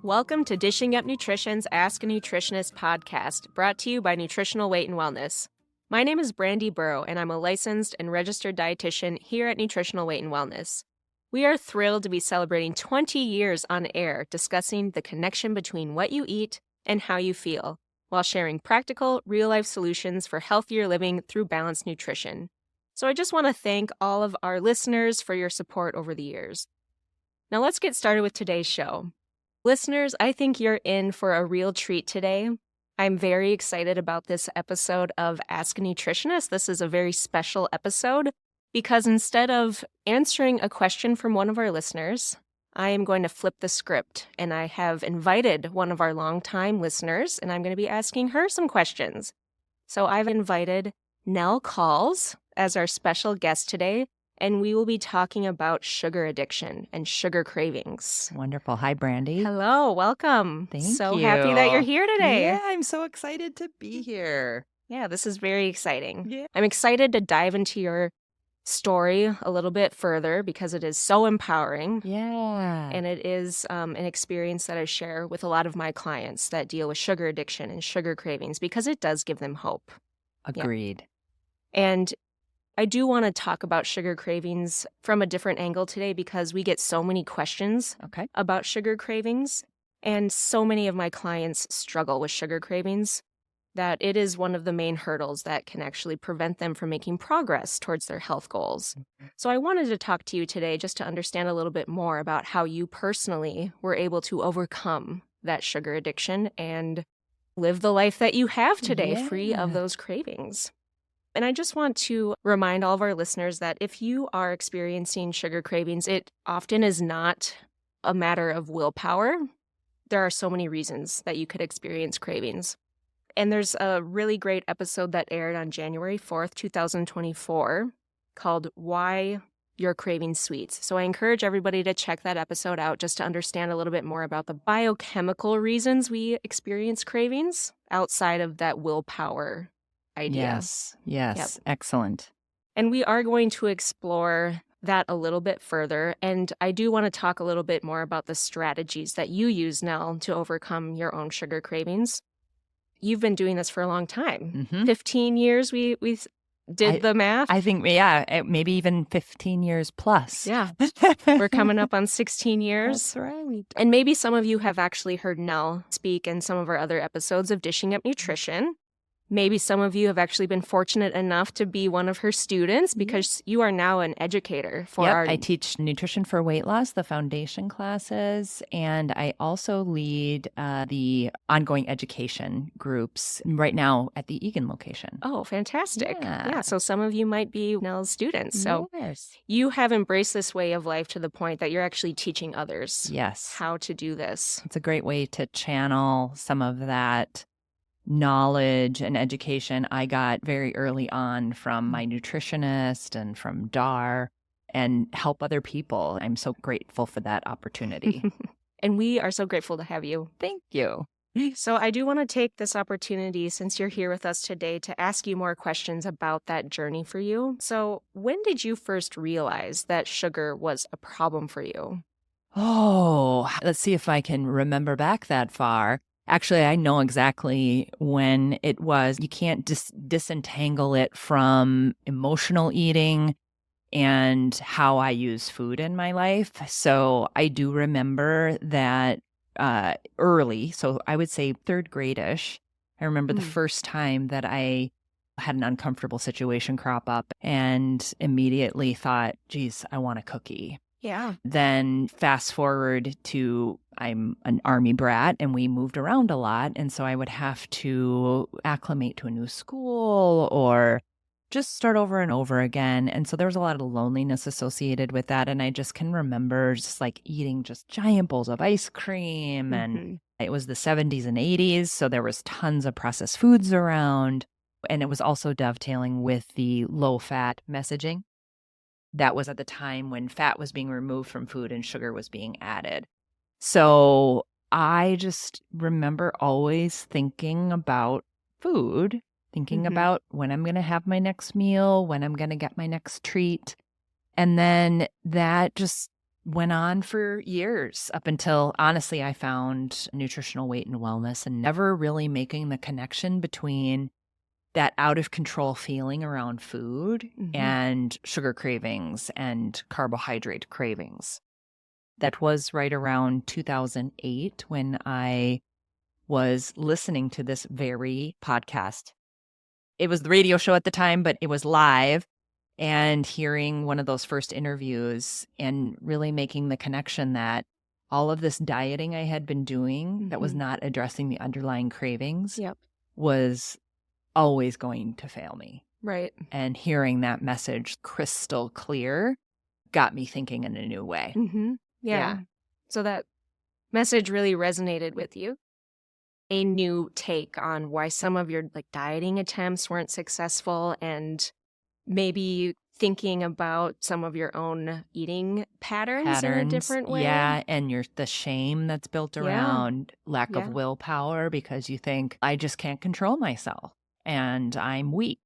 Welcome to Dishing Up Nutrition's Ask a Nutritionist podcast, brought to you by Nutritional Weight and Wellness. My name is Brandy Burrow, and I'm a licensed and registered dietitian here at Nutritional Weight and Wellness. We are thrilled to be celebrating 20 years on air discussing the connection between what you eat and how you feel, while sharing practical, real-life solutions for healthier living through balanced nutrition. So I just want to thank all of our listeners for your support over the years. Now let's get started with today's show. Listeners, I think you're in for a real treat today. I'm very excited about this episode of Ask a Nutritionist. This is a very special episode because instead of answering a question from one of our listeners, I am going to flip the script, and I have invited one of our longtime listeners, and I'm going to be asking her some questions. So I've invited Nell Kauls as our special guest today, and we will be talking about sugar addiction and sugar cravings. Wonderful. Hi, Brandy. Hello, welcome. Thank so you. Happy that you're here today. Yeah, I'm so excited to be here. Yeah, this is very exciting. Yeah. I'm excited to dive into your story a little bit further because it is so empowering. Yeah. And it is an experience that I share with a lot of my clients that deal with sugar addiction and sugar cravings because it does give them hope. Agreed. Yeah. And I do want to talk about sugar cravings from a different angle today because we get so many questions about sugar cravings, and so many of my clients struggle with sugar cravings that it is one of the main hurdles that can actually prevent them from making progress towards their health goals. So I wanted to talk to you today just to understand a little bit more about how you personally were able to overcome that sugar addiction and live the life that you have today, free of those cravings. And I just want to remind all of our listeners that if you are experiencing sugar cravings, it often is not a matter of willpower. There are so many reasons that you could experience cravings. And there's a really great episode that aired on January 4th, 2024 called Why You're Craving Sweets. So I encourage everybody to check that episode out just to understand a little bit more about the biochemical reasons we experience cravings outside of that willpower idea. Yes. Yep. Excellent. And we are going to explore that a little bit further. And I do want to talk a little bit more about the strategies that you use now to overcome your own sugar cravings. You've been doing this for a long time. 15 years, we did the math. I think, maybe even 15 years plus. Yeah. We're coming up on 16 years. That's right. And maybe some of you have actually heard Nell speak in some of our other episodes of Dishing Up Nutrition. Maybe some of you have actually been fortunate enough to be one of her students because you are now an educator for I teach Nutrition for Weight Loss, the foundation classes, and I also lead the ongoing education groups right now at the Egan location. Oh, fantastic. Yeah, so some of you might be Nell's students. So you have embraced this way of life to the point that you're actually teaching others how to do this. It's a great way to channel some of that knowledge and education I got very early on from my nutritionist and from DAR and help other people. I'm so grateful for that opportunity. And we are so grateful to have you. Thank you. So I do want to take this opportunity, since you're here with us today, to ask you more questions about that journey for you. So when did you first realize that sugar was a problem for you? Oh, let's see if I can remember back that far. Actually, I know exactly when it was. You can't disentangle it from emotional eating and how I use food in my life. So I do remember that early. So I would say third grade-ish. I remember the first time that I had an uncomfortable situation crop up and immediately thought, geez, I want a cookie. Yeah. Then fast forward to I'm an Army brat and we moved around a lot. And so I would have to acclimate to a new school or just start over and over again. And so there was a lot of loneliness associated with that. And I just can remember just like eating just giant bowls of ice cream. And it was the 70s and 80s. So there was tons of processed foods around. And it was also dovetailing with the low fat messaging. That was at the time when fat was being removed from food and sugar was being added. So I just remember always thinking about food, thinking about when I'm going to have my next meal, when I'm going to get my next treat. And then that just went on for years up until, honestly, I found Nutritional Weight and Wellness and never really making the connection between that out of control feeling around food and sugar cravings and carbohydrate cravings. That was right around 2008 when I was listening to this very podcast. It was the radio show at the time, but it was live, and hearing one of those first interviews and really making the connection that all of this dieting I had been doing that was not addressing the underlying cravings was always going to fail me. Right. And hearing that message crystal clear got me thinking in a new way. Yeah. So that message really resonated with you. A new take on why some of your dieting attempts weren't successful, and maybe thinking about some of your own eating patterns in a different way. Yeah, and the shame that's built around lack of willpower, because you think, I just can't control myself and I'm weak.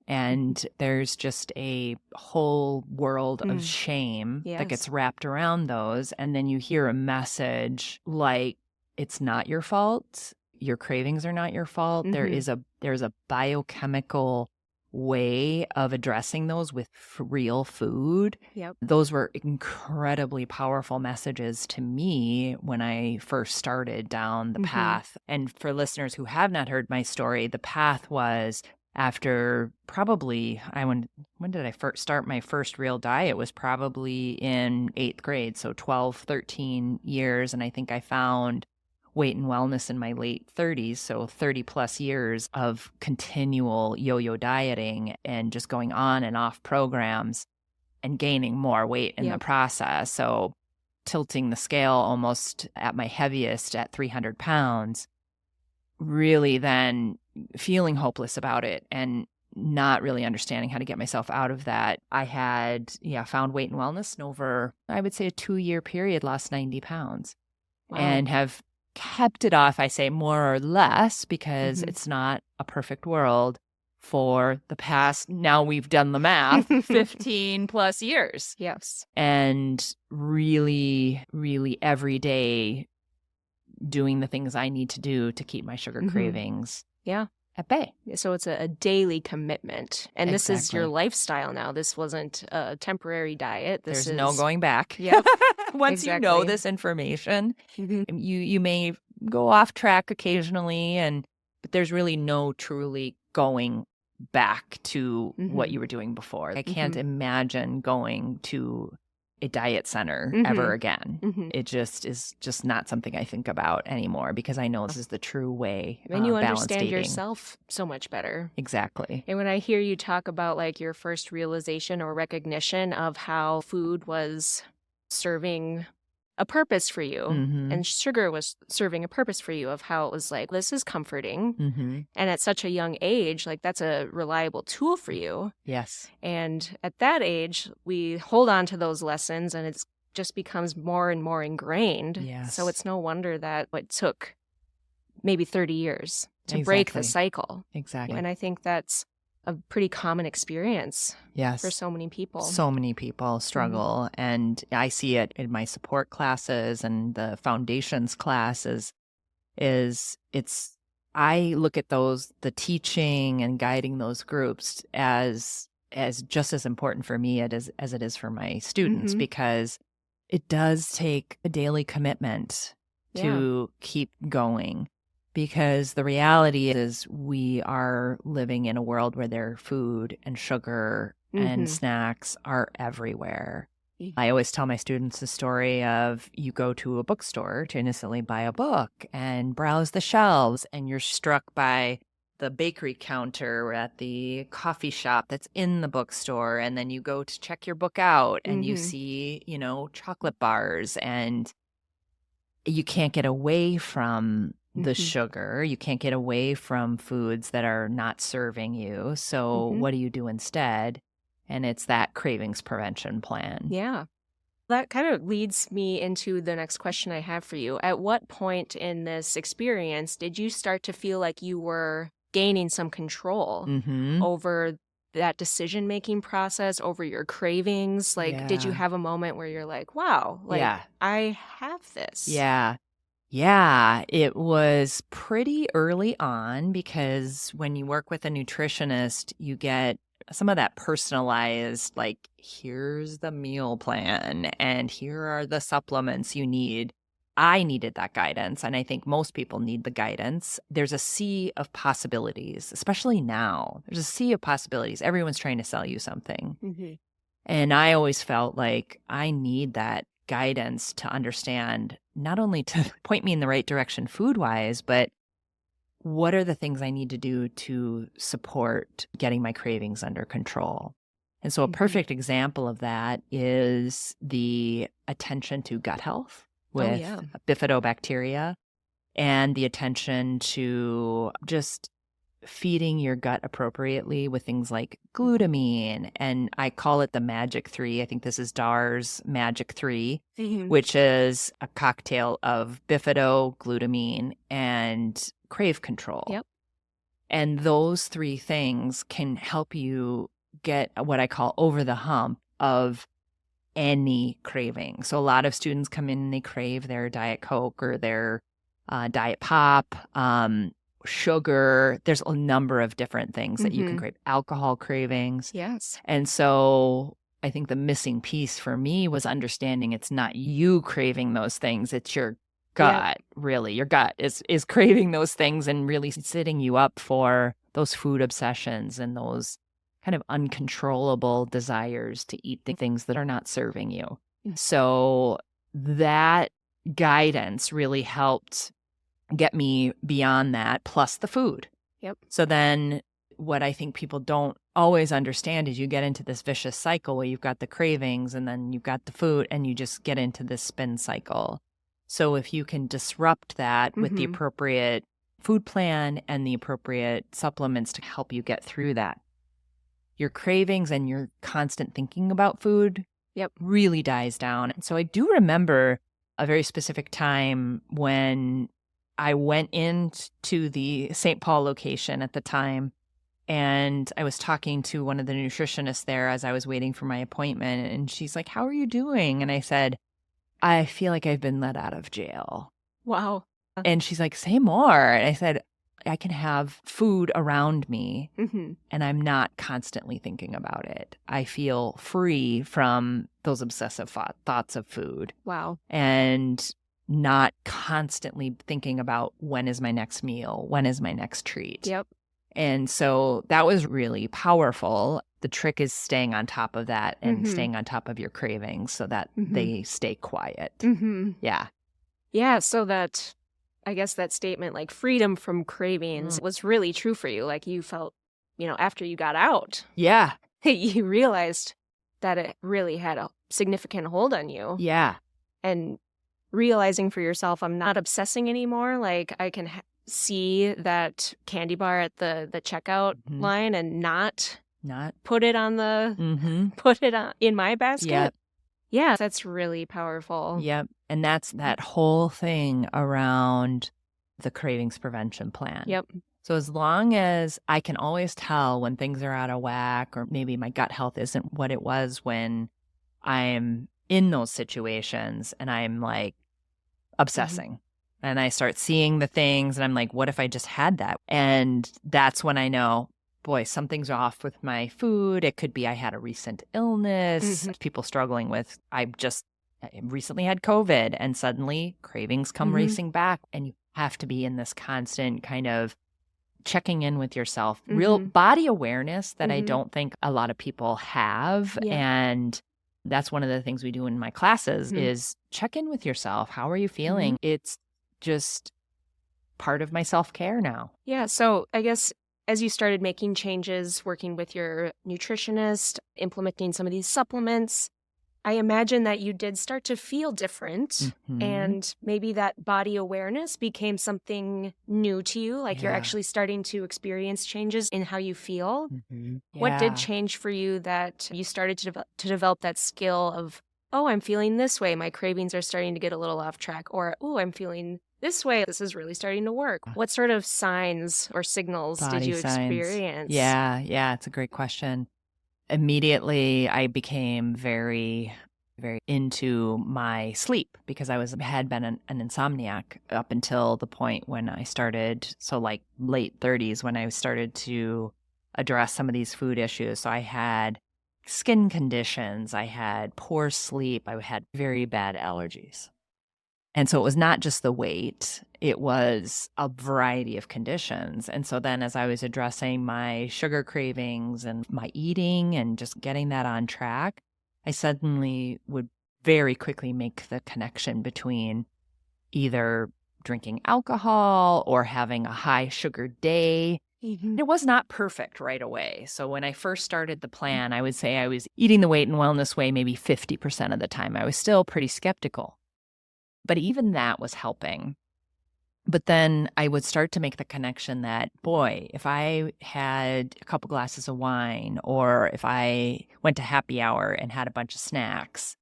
And there's just a whole world of shame that gets wrapped around those. And then you hear a message like, it's not your fault. Your cravings are not your fault. There's a biochemical way of addressing those with real food. Those were incredibly powerful messages to me when I first started down the path. And for listeners who have not heard my story, the path was after probably, when did I first start my first real diet? It was probably in 8th grade, so 12, 13 years. And I think I found weight and wellness in my late 30s, so 30 plus years of continual yo-yo dieting and just going on and off programs and gaining more weight in the process. So tilting the scale almost at my heaviest at 300 pounds, really then feeling hopeless about it and not really understanding how to get myself out of that. I had, found weight and wellness, and over, I would say, a 2-year period, lost 90 pounds and have kept it off, I say, more or less, because it's not a perfect world, for the past, now we've done the math, 15 plus years. Yes. And really, really every day doing the things I need to do to keep my sugar cravings at bay. So it's a daily commitment. And this is your lifestyle now. This wasn't a temporary diet. There's no going back. Yep. Once you know this information, you may go off track occasionally, but there's really no truly going back to what you were doing before. I can't imagine going to a diet center ever again. It just is just not something I think about anymore, because I know this is the true way. And you balanced understand eating. yourself so much better. Exactly. And when I hear you talk about your first realization or recognition of how food was serving a purpose for you, and sugar was serving a purpose for you, of how it was this is comforting. And at such a young age, that's a reliable tool for you. Yes. And at that age, we hold on to those lessons, and it just becomes more and more ingrained. Yes. So it's no wonder that it took maybe 30 years to break the cycle. Exactly. And I think that's a pretty common experience for so many people. So many people struggle. And I see it in my support classes and the foundations classes. I look at the teaching and guiding those groups as just as important for me as it is for my students, because it does take a daily commitment to keep going. Because the reality is we are living in a world where their food and sugar and snacks are everywhere. I always tell my students the story of, you go to a bookstore to innocently buy a book and browse the shelves, and you're struck by the bakery counter at the coffee shop that's in the bookstore. And then you go to check your book out and you see, chocolate bars, and you can't get away from the sugar. You can't get away from foods that are not serving you. So what do you do instead? And it's that cravings prevention plan. Yeah. That kind of leads me into the next question I have for you. At what point in this experience did you start to feel like you were gaining some control over that decision-making process over your cravings? Like, did you Yeah. have a moment where you're like, wow, like, Yeah. I have this? Yeah. Yeah, it was pretty early on because when you work with a nutritionist, you get some of that personalized, like, here's the meal plan and here are the supplements you need. I needed that guidance, and I think most people need the guidance. There's a sea of possibilities, especially now. There's a sea of possibilities. Everyone's trying to sell you something. Mm-hmm. And I always felt like I need that guidance to understand not only to point me in the right direction food wise, but what are the things I need to do to support getting my cravings under control? And so a Mm-hmm. perfect example of that is the attention to gut health Oh, yeah. with bifidobacteria and the attention to just feeding your gut appropriately with things like glutamine. And I call it the magic three. I think this is Dar's magic three, Mm-hmm. which is a cocktail of bifido, glutamine, and crave control. Yep. And those three things can help you get what I call over the hump of any craving. So a lot of students come in and they crave their Diet Coke or their Diet Pop, sugar. There's a number of different things that you can Mm-hmm. crave, alcohol cravings. Yes. And so I think the missing piece for me was understanding it's not you craving those things, it's your gut, really. Your gut is craving those things and really setting you up for those food obsessions and those kind of uncontrollable desires to eat the things that are not serving you. So that guidance really helped get me beyond that, plus the food. Yep. So then what I think people don't always understand is you get into this vicious cycle where you've got the cravings and then you've got the food and you just get into this spin cycle. So if you can disrupt that with the Mm-hmm. appropriate food plan and the appropriate supplements to help you get through that, your cravings and your constant thinking about food really dies down. And so I do remember a very specific time when I went into the St. Paul location at the time, and I was talking to one of the nutritionists there as I was waiting for my appointment. And she's like, "How are you doing?" And I said, "I feel like I've been let out of jail." Wow. And she's like, "Say more." And I said, "I can have food around me Mm-hmm. and I'm not constantly thinking about it. I feel free from those obsessive thoughts of food Wow. and not constantly thinking about when is my next meal, when is my next treat." Yep. And so that was really powerful. The trick is staying on top of that and Mm-hmm. staying on top of your cravings so that Mm-hmm. they stay quiet. Mm-hmm. Yeah. Yeah, so that, I guess that statement, like freedom from cravings, was really true for you. Like you felt, after you got out, Yeah. you realized that it really had a significant hold on you. Yeah. And realizing for yourself, I'm not obsessing anymore. Like I can see that candy bar at the checkout Mhm. line and not put it in my basket. Yep. Yeah, that's really powerful. Yep. And that's that whole thing around the cravings prevention plan. Yep. So as long as I can always tell when things are out of whack or maybe my gut health isn't what it was when I'm in those situations and I'm like obsessing and I start seeing the things and I'm like, what if I just had that? And that's when I know, boy, something's off with my food. It could be I had a recent illness, people struggling with, I recently had COVID and suddenly cravings come racing back. And you have to be in this constant kind of checking in with yourself, real body awareness that I don't think a lot of people have. Yeah. And that's one of the things we do in my classes is check in with yourself. How are you feeling? It's just part of my self-care now. Yeah. So I guess as you started making changes, working with your nutritionist, implementing some of these supplements, I imagine that you did start to feel different and maybe that body awareness became something new to you. Like you're actually starting to experience changes in how you feel. What did change for you that you started to develop that skill of, oh, I'm feeling this way. My cravings are starting to get a little off track. Or, oh, I'm feeling this way, this is really starting to work. What sort of signs or signals did Body you signs. experience? Yeah, it's a great question. Immediately, I became very, very into my sleep because had been an insomniac up until the point when I started, so like late 30s when I started to address some of these food issues. So I had skin conditions, I had poor sleep, I had very bad allergies. And so it was not just the weight, it was a variety of conditions. And so then as I was addressing my sugar cravings and my eating and just getting that on track, I suddenly would very quickly make the connection between either drinking alcohol or having a high sugar day. Mhm. It was not perfect right away. So when I first started the plan, I would say I was eating the weight and wellness way maybe 50% of the time. I was still pretty skeptical. But even that was helping. But then I would start to make the connection that, boy, if I had a couple glasses of wine or if I went to happy hour and had a bunch of snacks,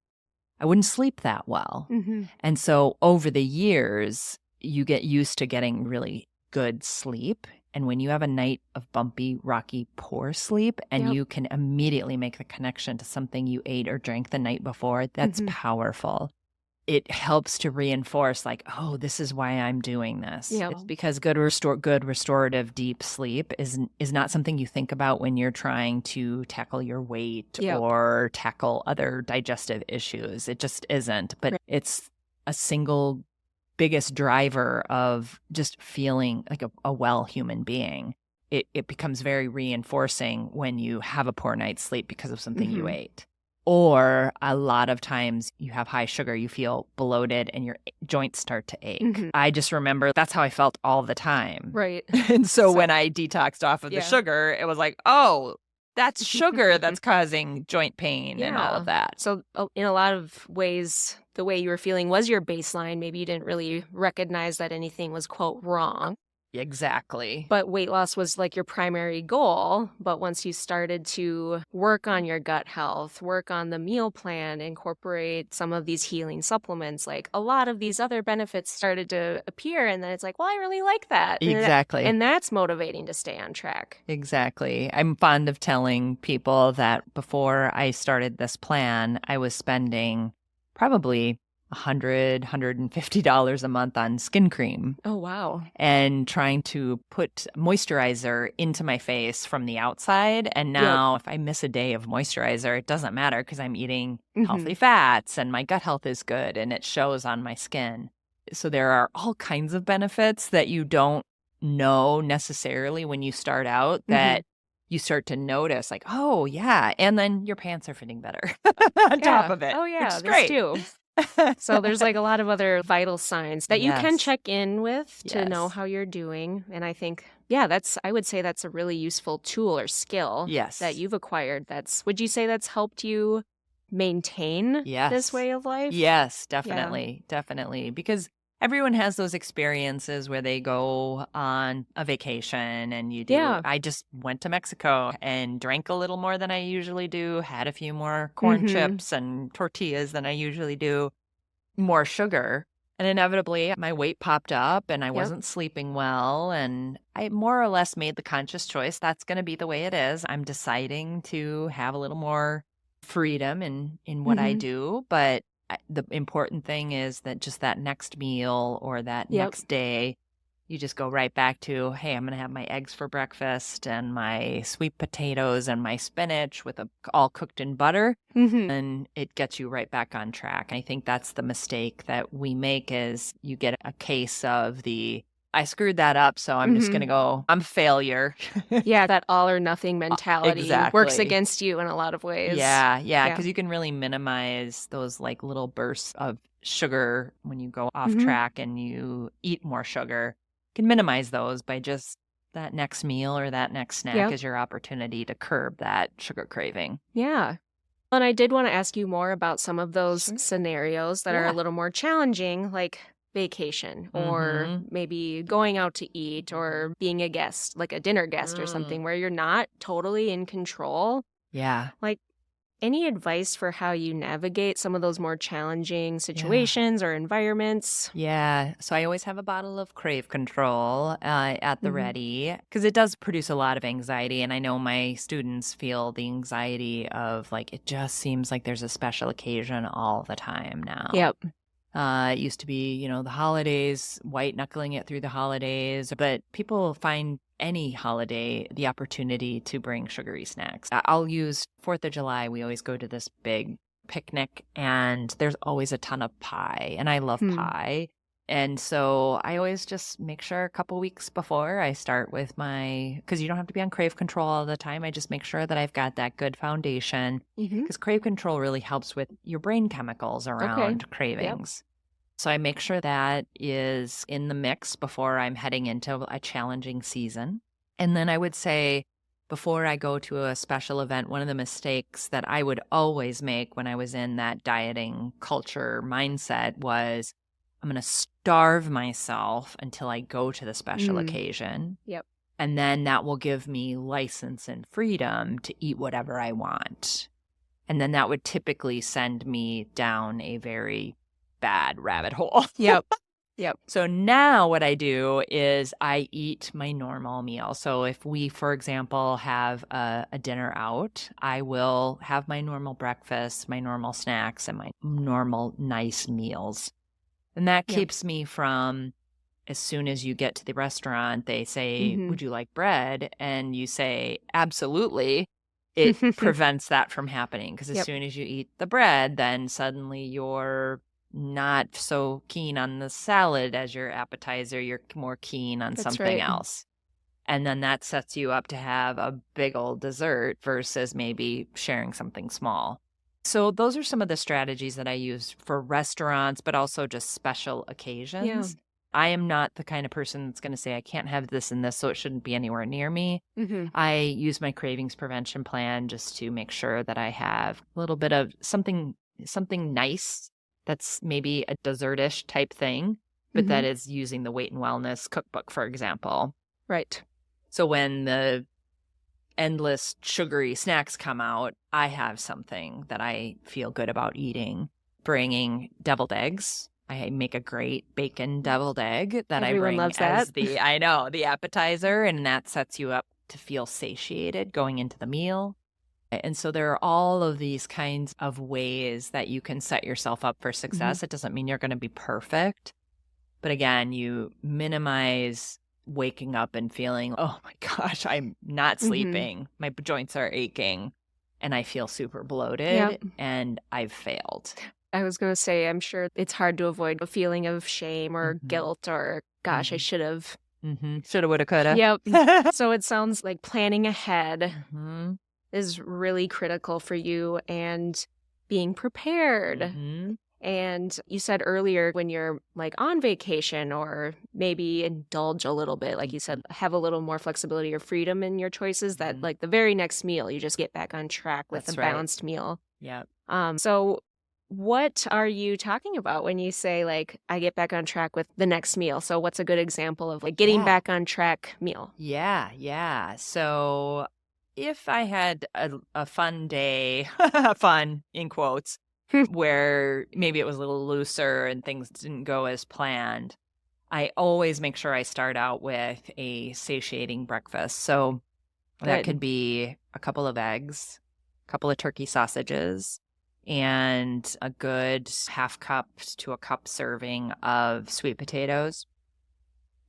I wouldn't sleep that well. Mhm. And so over the years, you get used to getting really good sleep. And when you have a night of bumpy, rocky, poor sleep, and Yep. you can immediately make the connection to something you ate or drank the night before, that's Mhm. powerful. It helps to reinforce like, oh, this is why I'm doing this. Yep. It's because good restorative deep sleep is not something you think about when you're trying to tackle your weight Yep. or tackle other digestive issues. It just isn't. But Right. it's a single biggest driver of just feeling like a well human being. It becomes very reinforcing when you have a poor night's sleep because of something you Mhm. ate. Or a lot of times you have high sugar, you feel bloated and your joints start to ache. Mhm. I just remember that's how I felt all the time. Right. And so So- when I detoxed off of the Yeah. sugar, it was like, oh, that's sugar that's causing joint pain and all of that. So, in a lot of ways, the way you were feeling was your baseline. Maybe you didn't really recognize that anything was, quote, wrong. Exactly. But weight loss was like your primary goal. But once you started to work on your gut health, work on the meal plan, incorporate some of these healing supplements, like a lot of these other benefits started to appear. And then it's like, well, I really like that. Exactly. And that's motivating to stay on track. Exactly. I'm fond of telling people that before I started this plan, I was spending probably $150 a month on skin cream Oh, wow. and trying to put moisturizer into my face from the outside. And now if I miss a day of moisturizer, it doesn't matter because I'm eating healthy fats and my gut health is good and it shows on my skin. So there are all kinds of benefits that you don't know necessarily when you start out that you start to notice like, oh yeah. And then your pants are fitting better on top of it. Oh, yeah. Which is This great. too. So there's like a lot of other vital signs that you can Yes. check in with to know Yes. how you're doing. And I think, yeah, I would say that's a really useful tool or skill Yes. that you've acquired. Would you say that's helped you maintain Yes. this way of life? Yes, definitely. Definitely. Because everyone has those experiences where they go on a vacation and you do. Yeah. I just went to Mexico and drank a little more than I usually do, had a few more corn chips and tortillas than I usually do, more sugar. And inevitably, my weight popped up and I wasn't sleeping well. And I more or less made the conscious choice that's going to be the way it is. I'm deciding to have a little more freedom in what I do. But the important thing is that just that next meal or that next day, you just go right back to, hey, I'm going to have my eggs for breakfast and my sweet potatoes and my spinach with all cooked in butter. And it gets you right back on track. I think that's the mistake that we make is you get a case of I screwed that up, so I'm just going to go, I'm a failure. Yeah, that all or nothing mentality works Exactly. against you in a lot of ways. Yeah, because you can really minimize those like little bursts of sugar when you go off track and you eat more sugar. You can minimize those by just that next meal or that next snack is your opportunity to curb that sugar craving. Yeah. And I did want to ask you more about some of those scenarios that are a little more challenging, like vacation or maybe going out to eat or being a guest, like a dinner guest or something where you're not totally in control. Yeah. Like, Any advice for how you navigate some of those more challenging Yeah. situations or environments? Yeah. So I always have a bottle of Crave Control at the Mhm. ready because it does produce a lot of anxiety. And I know my students feel the anxiety of like, it just seems like there's a special occasion all the time now. Yep. It used to be, the holidays, white knuckling it through the holidays, but people find any holiday the opportunity to bring sugary snacks. I'll use 4th of July. We always go to this big picnic and there's always a ton of pie and I love Hmm. pie. And so I always just make sure a couple weeks before I start with because you don't have to be on Crave Control all the time. I just make sure that I've got that good foundation Mhm. because Crave Control really helps with your brain chemicals around Yep. cravings. So I make sure that is in the mix before I'm heading into a challenging season. And then I would say before I go to a special event, one of the mistakes that I would always make when I was in that dieting culture mindset was I'm going to starve myself until I go to the special occasion. Yep. And then that will give me license and freedom to eat whatever I want. And then that would typically send me down a very bad rabbit hole. Yep. Yep. So now what I do is I eat my normal meal. So if we, for example, have a dinner out, I will have my normal breakfast, my normal snacks, and my normal nice meals. And that Yep. keeps me from, as soon as you get to the restaurant, they say, Mhm. would you like bread? And you say, absolutely. It prevents that from happening because as Yep. soon as you eat the bread, then suddenly you're not so keen on the salad as your appetizer. You're more keen on That's something right. else. And then that sets you up to have a big old dessert versus maybe sharing something small. So those are some of the strategies that I use for restaurants, but also just special occasions. I am not the kind of person that's going to say, I can't have this and this, so it shouldn't be anywhere near me. Mhm. I use my cravings prevention plan just to make sure that I have a little bit of something nice that's maybe a dessert-ish type thing, but that Mhm. is using the Weight and Wellness cookbook, for example. Right. So when the endless sugary snacks come out, I have something that I feel good about eating. Bringing deviled eggs. I make a great bacon deviled egg that I Everyone bring loves as that. the appetizer, and that sets you up to feel satiated going into the meal. And so there are all of these kinds of ways that you can set yourself up for success. It doesn't mean you're going to be perfect. But again, you minimize waking up and feeling, oh my gosh, I'm not Mhm. sleeping. My joints are aching and I feel super bloated Yep. and I've failed. I was gonna say, I'm sure it's hard to avoid a feeling of shame or Mhm. guilt or, gosh, I Mhm. should have. Shoulda, woulda, coulda. Yep. So it sounds like planning ahead Mhm. is really critical for you and being prepared. Mhm. And you said earlier when you're like on vacation or maybe indulge a little bit, like you said, have a little more flexibility or freedom in your choices that Mhm. like the very next meal, you just get back on track with a That's right. balanced meal. Yep. So what are you talking about when you say like I get back on track with the next meal? So what's a good example of like getting Yeah. back on track meal? Yeah. So if I had a fun day, fun in quotes, where maybe it was a little looser and things didn't go as planned, I always make sure I start out with a satiating breakfast. So that could Good. be a couple of eggs, a couple of turkey sausages, and a good half cup to a cup serving of sweet potatoes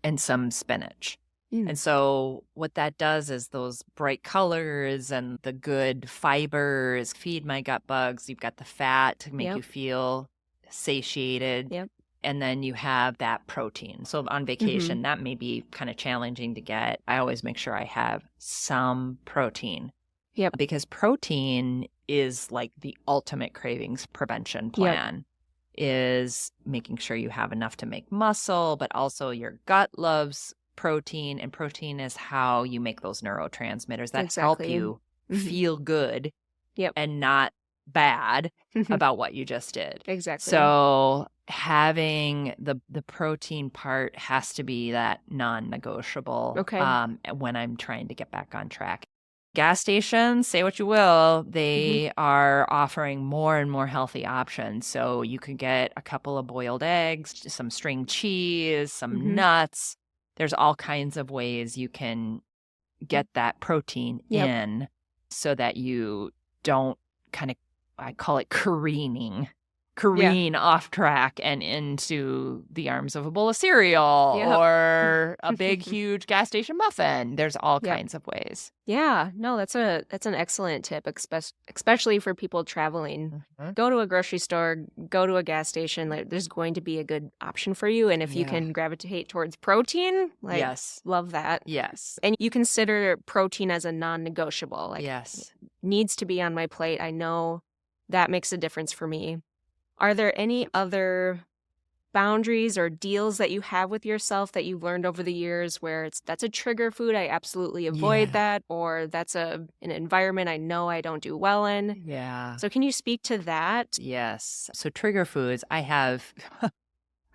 and some spinach. And so what that does is those bright colors and the good fibers feed my gut bugs. You've got the fat to make you Yep. feel satiated. Yep. And then you have that protein. So on vacation, that may be kind of challenging to get. I always make sure I have some protein Yep. because protein is like the ultimate cravings prevention Yep. plan. Is making sure you have enough to make muscle, but also your gut loves protein, and protein is how you make those neurotransmitters that help Exactly. you feel good Yep. and not bad about what you just did. Exactly. So having the protein part has to be that non-negotiable Okay. when I'm trying to get back on track. gas stations, say what you will, they are offering more and more healthy options. So you can get a couple of boiled eggs, some string cheese, some nuts. There's all kinds of ways you can get that protein Yep. in so that you don't kind of, I call it careen off track and into the arms of a bowl of cereal Yep. or a big, huge gas station muffin. There's all Yep. kinds of ways. Yeah, no, that's an excellent tip, especially for people traveling. Go to a grocery store, go to a gas station. Like, there's going to be a good option for you, and if you can gravitate towards protein, like, Yes. love that. Yes. And you consider protein as a non-negotiable. Like, Yes. needs to be on my plate. I know that makes a difference for me. Are there any other boundaries or deals that you have with yourself that you've learned over the years where that's a trigger food, I absolutely avoid that, or that's an environment I know I don't do well in? Yeah. So can you speak to that? Yes. So trigger foods, I have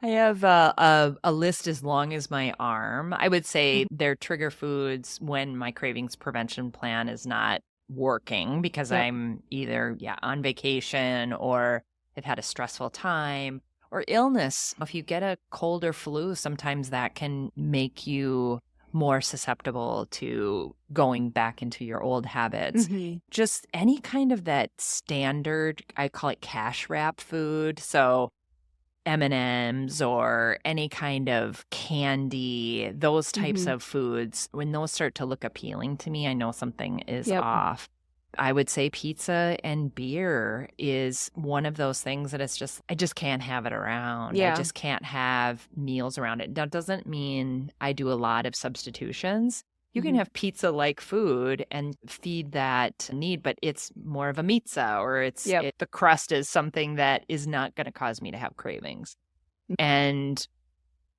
a list as long as my arm. I would say they're trigger foods when my cravings prevention plan is not working because I'm either on vacation or have had a stressful time or illness. If you get a cold or flu, sometimes that can make you more susceptible to going back into your old habits. Just any kind of that standard, I call it cash wrap food. So M&Ms or any kind of candy, those types of foods, when those start to look appealing to me, I know something is off. I would say pizza and beer is one of those things that I just can't have it around. I just can't have meals around it. That doesn't mean I do a lot of substitutions. You can have pizza-like food and feed that need, but it's more of a pizza or the crust is something that is not going to cause me to have cravings. And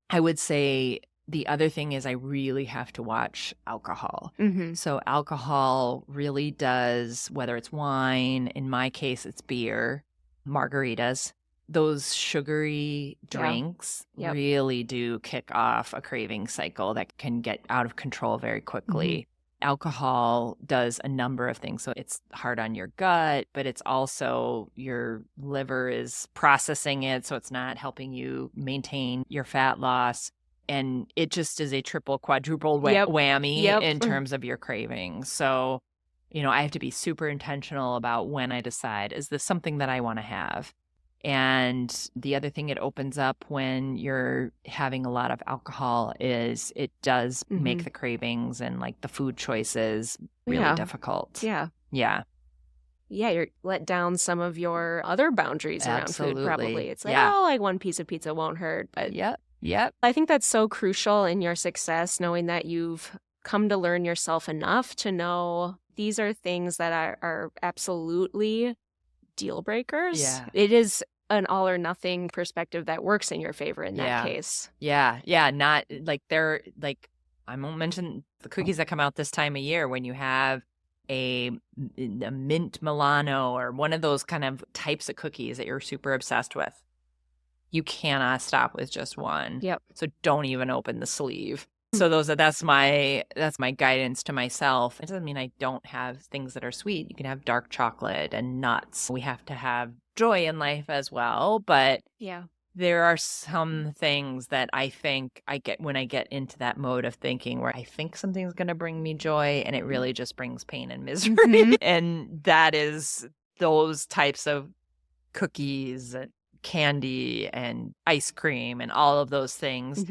I would say the other thing is I really have to watch alcohol. So alcohol really does, whether it's wine, in my case, it's beer, margaritas, those sugary drinks really do kick off a craving cycle that can get out of control very quickly. Alcohol does a number of things. So it's hard on your gut, but it's also your liver is processing it. So it's not helping you maintain your fat loss. And it just is a triple, quadruple whammy in terms of your cravings. So, I have to be super intentional about when I decide, is this something that I want to have? And the other thing it opens up when you're having a lot of alcohol is it does make the cravings and like the food choices really difficult. Yeah, you're let down some of your other boundaries around food, probably. It's like, like one piece of pizza won't hurt. But I think that's so crucial in your success, knowing that you've come to learn yourself enough to know these are things that are absolutely deal breakers. It is an all or nothing perspective that works in your favor in that case. Not like I won't mention the cookies that come out this time of year when you have a mint Milano or one of those kind of types of cookies that you're super obsessed with. You cannot stop with just one. So don't even open the sleeve. So that's my guidance to myself. It doesn't mean I don't have things that are sweet. You can have dark chocolate and nuts. We have to have joy in life as well, but there are some things that I think I get when I get into that mode of thinking where I think something's going to bring me joy and it really just brings pain and misery. And that is those types of cookies and candy and ice cream and all of those things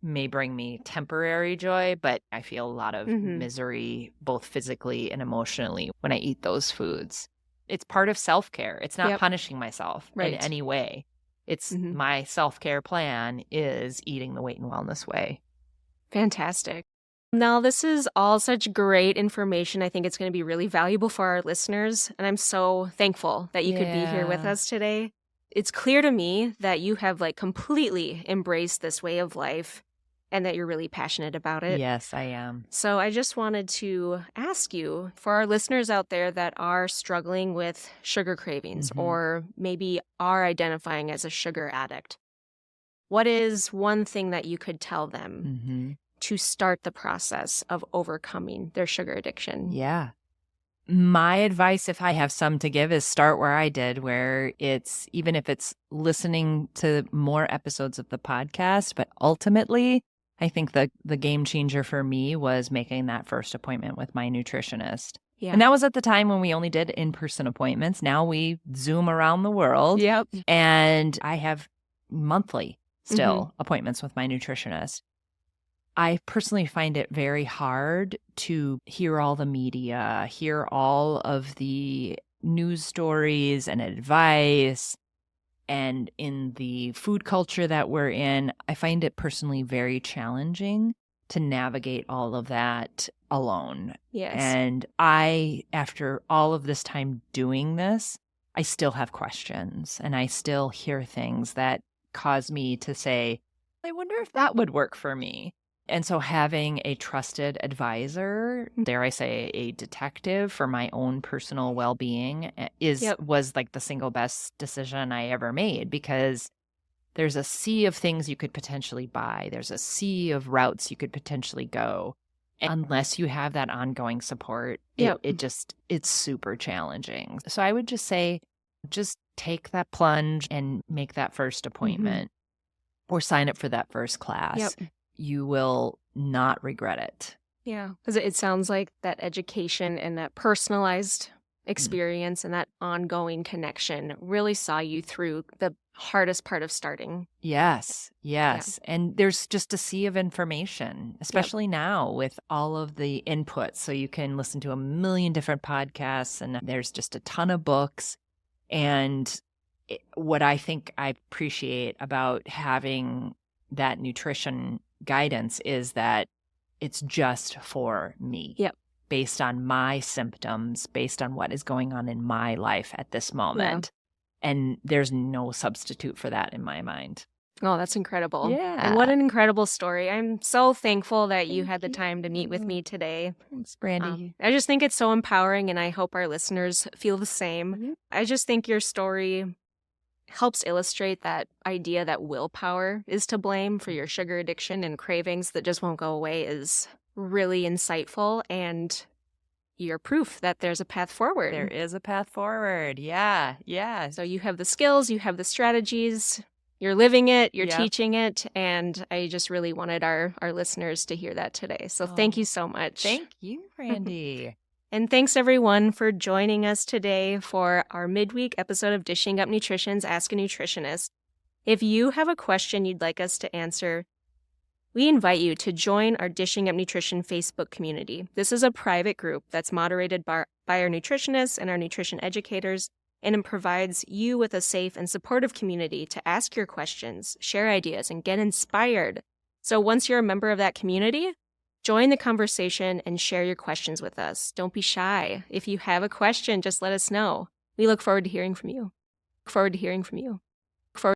may bring me temporary joy, but I feel a lot of misery, both physically and emotionally, when I eat those foods. It's part of self-care. It's not punishing myself in any way. It's my self-care plan is eating the Weight and Wellness way. Fantastic. Now, this is all such great information. I think it's going to be really valuable for our listeners, and I'm so thankful that you could be here with us today. It's clear to me that you have completely embraced this way of life and that you're really passionate about it. Yes, I am. So I just wanted to ask you, for our listeners out there that are struggling with sugar cravings or maybe are identifying as a sugar addict, what is one thing that you could tell them to start the process of overcoming their sugar addiction? Yeah. My advice, if I have some to give, is start where I did, where it's, even if it's listening to more episodes of the podcast, but ultimately, I think the game changer for me was making that first appointment with my nutritionist. Yeah. And that was at the time when we only did in-person appointments. Now we Zoom around the world. Yep. And I have monthly still appointments with my nutritionist. I personally find it very hard to hear all the media, hear all of the news stories and advice. And in the food culture that we're in, I find it personally very challenging to navigate all of that alone. Yes. And I, after all of this time doing this, I still have questions and I still hear things that cause me to say, I wonder if that would work for me. And so having a trusted advisor, dare I say a detective for my own personal well-being was like the single best decision I ever made, because there's a sea of things you could potentially buy. There's a sea of routes you could potentially go. And unless you have that ongoing support, it's super challenging. So I would just say, just take that plunge and make that first appointment or sign up for that first class. Yep. You will not regret it. Yeah, because it sounds like that education and that personalized experience and that ongoing connection really saw you through the hardest part of starting. Yes. And there's just a sea of information, especially now with all of the inputs. So you can listen to a million different podcasts and there's just a ton of books. And what I think I appreciate about having that nutrition guidance is that it's just for me. Yep. Based on my symptoms, based on what is going on in my life at this moment. Yeah. And there's no substitute for that in my mind. Oh, that's incredible. Yeah. And what an incredible story. I'm so thankful that you had the time to meet with me today. Thanks, Brandy. I just think it's so empowering, and I hope our listeners feel the same. I just think your story helps illustrate that idea that willpower is to blame for your sugar addiction and cravings that just won't go away is really insightful, and you're proof that there's a path forward. There is a path forward. Yeah. So you have the skills, you have the strategies, you're living it, you're teaching it, and I just really wanted our listeners to hear that today. So thank you so much. Thank you, Brandy. And thanks, everyone, for joining us today for our midweek episode of Dishing Up Nutrition's Ask a Nutritionist. If you have a question you'd like us to answer, we invite you to join our Dishing Up Nutrition Facebook community. This is a private group that's moderated by our nutritionists and our nutrition educators, and it provides you with a safe and supportive community to ask your questions, share ideas, and get inspired. So once you're a member of that community, join the conversation and share your questions with us. Don't be shy. If you have a question, just let us know. We look forward to hearing from you.